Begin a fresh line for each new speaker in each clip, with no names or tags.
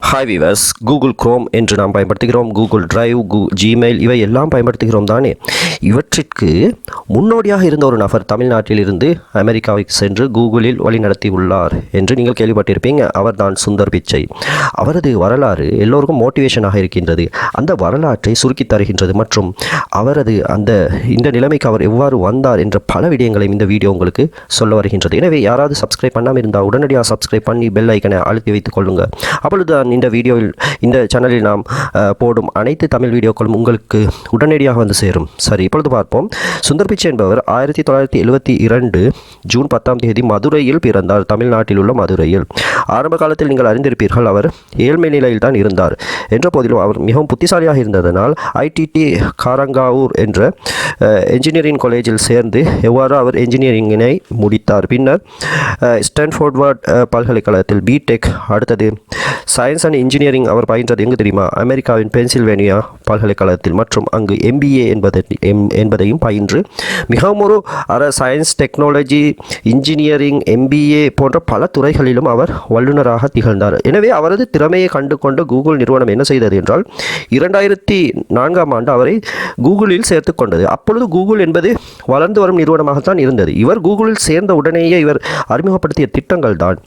Hi viewers, Google chrome என்று நாம் பயன்படுத்துகிறோம். கூகுள் டிரைவ், ஜிமெயில் இவை எல்லாம் பயன்படுத்துகிறோம் தானே. இவற்றிற்கு முன்னோடியாக இருந்த ஒரு நபர் தமிழ்நாட்டில் இருந்து அமெரிக்காவுக்கு சென்று கூகுளில் வழிநடத்தி உள்ளார் என்று நீங்கள் கேள்விப்பட்டிருப்பீங்க. அவர் தான் சுந்தர் பிச்சை. அவரது வரலாறு எல்லோருக்கும் மோட்டிவேஷனாக இருக்கின்றது. அந்த வரலாற்றை சுருக்கி தருகின்றது மற்றும் அவரது இந்த நிலைமைக்கு அவர் எவ்வாறு வந்தார் என்ற பல விடயங்களையும் இந்த வீடியோ உங்களுக்கு சொல்ல வருகின்றது. எனவே யாராவது சப்ஸ்கிரைப் பண்ணாமல் இருந்தால் உடனடியாக சப்ஸ்கிரைப் பண்ணி பெல் ஐக்கனை அழுத்தி வைத்துக் கொள்ளுங்கள். அப்பொழுது இந்த சேனலில் நாம் போடும் அனைத்து தமிழ் வீடியோக்களும் உங்களுக்கு உடனடியாக வந்து சேரும். சரி, இப்பொழுது பார்ப்போம். சுந்தர் பிச்சை என்பவர் 1972 ஜூன் 10 மதுரையில் பிறந்தார். தமிழ்நாட்டில் உள்ள மதுரையில். ஆரம்ப காலத்தில் நீங்கள் அறிந்திருப்பீர்கள், அவர் ஏழ்மை நிலையில் தான் இருந்தார். என்ற போதிலும் அவர் மிகவும் புத்திசாலியாக இருந்ததனால் ஐடிடி காரங்காவூர் என்ற என்ஜினியரிங் காலேஜில் சேர்ந்து எவ்வாறு அவர் என்ஜினியரிங்கினை முடித்தார். பின்னர் ஸ்டான்ஃபோர்ட் பல்கலைக்கழகத்தில் பிடெக், அடுத்தது சயின்ஸ் அண்ட் இன்ஜினியரிங் அவர் பயின்றது எங்கு தெரியுமா? அமெரிக்காவின் பென்சில்வேனியா பல்கலைக்கழகத்தில். மற்றும் அங்கு MBA என்பதையும் பயின்று மிகவும் ஒரு சயின்ஸ், டெக்னாலஜி, இன்ஜினியரிங், MBA போன்ற பல துறைகளிலும் அவர் வல்லுநராக திகழ்ந்தார். எனவே அவரது திறமையை கண்டு கொண்ட கூகுள் நிறுவனம் என்ன செய்தது என்றால் 2004 ஆண்டு அவரை கூகுளில் சேர்த்து கொண்டது. அப்பொழுது கூகுள் என்பது வளர்ந்து வரும் நிறுவனமாகத்தான் இருந்தது. இவர் கூகுளில் சேர்ந்த உடனேயே இவர் அறிமுகப்படுத்திய திட்டங்கள் தான்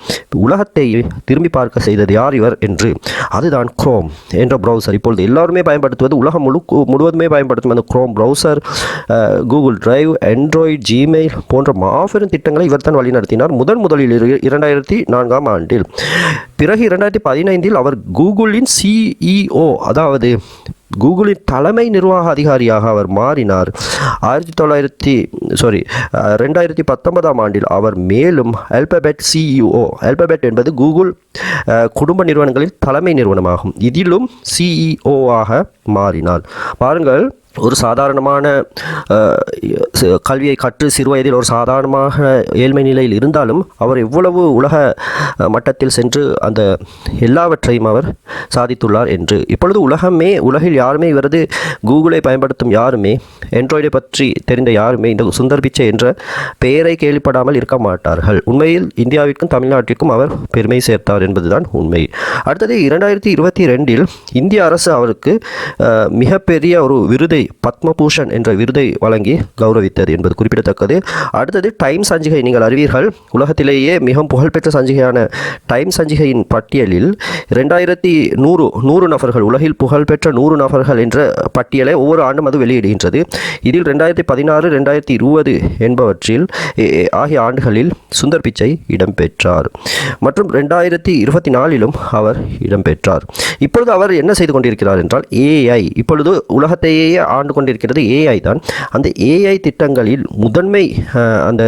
உலகத்தை திரும்பி பார்க்க செய்தது. யார் இவர் என்று? அதுதான் குரோம் என்ற ப்ரௌசர். இப்பொழுது எல்லாருமே பயன்படுத்துவது, உலகம் முழுவதுமே பயன்படுத்தும் அந்த chrome browser, Google drive, Android, Gmail போன்ற மாபெரும் திட்டங்களை இவர் தான் வழிநடத்தினார். முதலில் 2004 ஆண்டில். பிறகு 2015 அவர் கூகுளின் CEO, அதாவது கூகுளின் தலைமை நிர்வாக அதிகாரியாக அவர் மாறினார். 2019 ஆண்டில் அவர் மேலும் ஆல்பபெட் CEO, ஆல்பபெட் என்பது கூகுள் குடும்ப நிறுவனங்களில் தலைமை நிறுவனமாகும், இதிலும் CEO ஆக மாறினார். பாருங்கள், ஒரு சாதாரணமான கல்வியை கற்று சிறுவயதில் ஒரு சாதாரணமாக ஏழ்மை நிலையில் இருந்தாலும் அவர் எவ்வளவு உலக மட்டத்தில் சென்று அந்த எல்லாவற்றையும் அவர் சாதித்துள்ளார் என்று. இப்பொழுது உலகில் யாருமே இவரது கூகுளை பயன்படுத்தும் யாருமே, ஆண்ட்ராய்டை பற்றி தெரிந்த யாருமே இந்த சுந்தர் பிச்சை என்ற பெயரை கேள்விப்படாமல் இருக்க மாட்டார்கள். உண்மையில் இந்தியாவிற்கும் தமிழ்நாட்டிற்கும் அவர் பெருமை சேர்த்தார் என்பதுதான் உண்மை. அடுத்தது 2022 இந்திய அரசு அவருக்கு மிகப்பெரிய ஒரு விருதை, பத்மபூஷன் என்ற விருதை வழங்கி கௌரவித்தது என்பது குறிப்பிடத்தக்கது. அடுத்தது டைம் சஞ்சிகை. நீங்கள் அறிவீர்கள், உலகத்திலேயே மிகவும் புகழ்பெற்ற சஞ்சிகையான டைம் சஞ்சிகையின் பட்டியலில் 2100 நபர்கள், உலகில் புகழ்பெற்ற 100 நபர்கள் என்ற பட்டியலை ஒவ்வொரு ஆண்டும் அது வெளியிடுகின்றது. இதில் 2016, 2020 என்பவற்றில் ஆகிய ஆண்டுகளில் சுந்தர் பிச்சை இடம்பெற்றார். மற்றும் 2024 அவர் இடம்பெற்றார். இப்பொழுது அவர் என்ன செய்து கொண்டிருக்கிறார் என்றால் AI. இப்பொழுது உலகத்தையே ஆண்டு கொண்டிருக்கிறது AI தான். அந்த AI திட்டங்களில் முதன்மை அந்த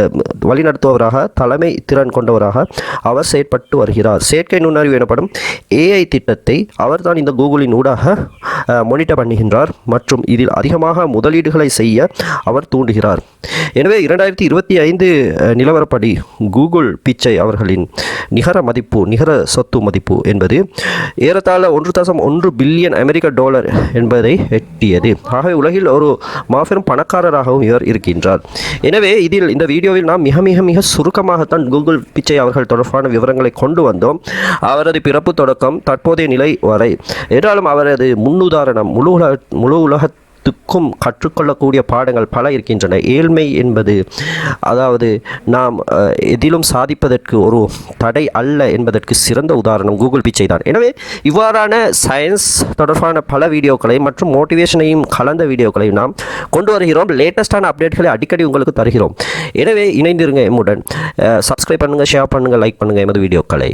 வழிநடத்துவராக, தலைமை திறன் கொண்டவராக அவர் செயற்பட்டு வருகிறார். செயற்கை நுண்ணறிவு எனப்படும் AI திட்டத்தை அவர் தான் இந்த கூகுளின் ஊடாக மானிட்டர் பண்ணுகின்றார் மற்றும் இதில் அதிகமாக முதலீடுகளை செய்ய அவர் தூண்டுகிறார். எனவே 2025 நிலவரப்படி கூகுள் பிச்சை அவர்களின் நிகர சொத்து மதிப்பு என்பது ஏறத்தாழ $1.1 பில்லியன் என்பதை எட்டியது. ஆகவே உலகில் ஒரு மாபெரும் பணக்காரராகவும் இவர் இருக்கின்றார். எனவே இந்த வீடியோவில் நாம் மிக சுருக்கமாகத்தான் கூகுள் பிச்சை அவர்கள் தொடர்பான விவரங்களை கொண்டு வந்தோம். அவரது பிறப்பு தொடக்கம் தற்போதைய நிலை வரை. என்றாலும் அவரது முன்னுதாரணம் முழு உலகத்துக்கும் கற்றுக்கொள்ளக்கூடிய பாடங்கள் பல இருக்கின்றன. ஏழ்மை என்பது, அதாவது நாம் எதிலும் சாதிப்பதற்கு ஒரு தடை அல்ல என்பதற்கு சிறந்த உதாரணம் கூகுள் பிச்சை தான். எனவே இவ்வாறான சயின்ஸ் தொடர்பான பல வீடியோக்களை மற்றும் மோட்டிவேஷனையும் கலந்த வீடியோக்களை நாம் கொண்டு வருகிறோம். லேட்டஸ்டான அப்டேட்களை அடிக்கடி உங்களுக்கு தருகிறோம். எனவே இணைந்திருங்க எம்முடன். சப்ஸ்கிரைப் பண்ணுங்கள், ஷேர் பண்ணுங்கள், லைக் பண்ணுங்கள் எமது வீடியோக்களை.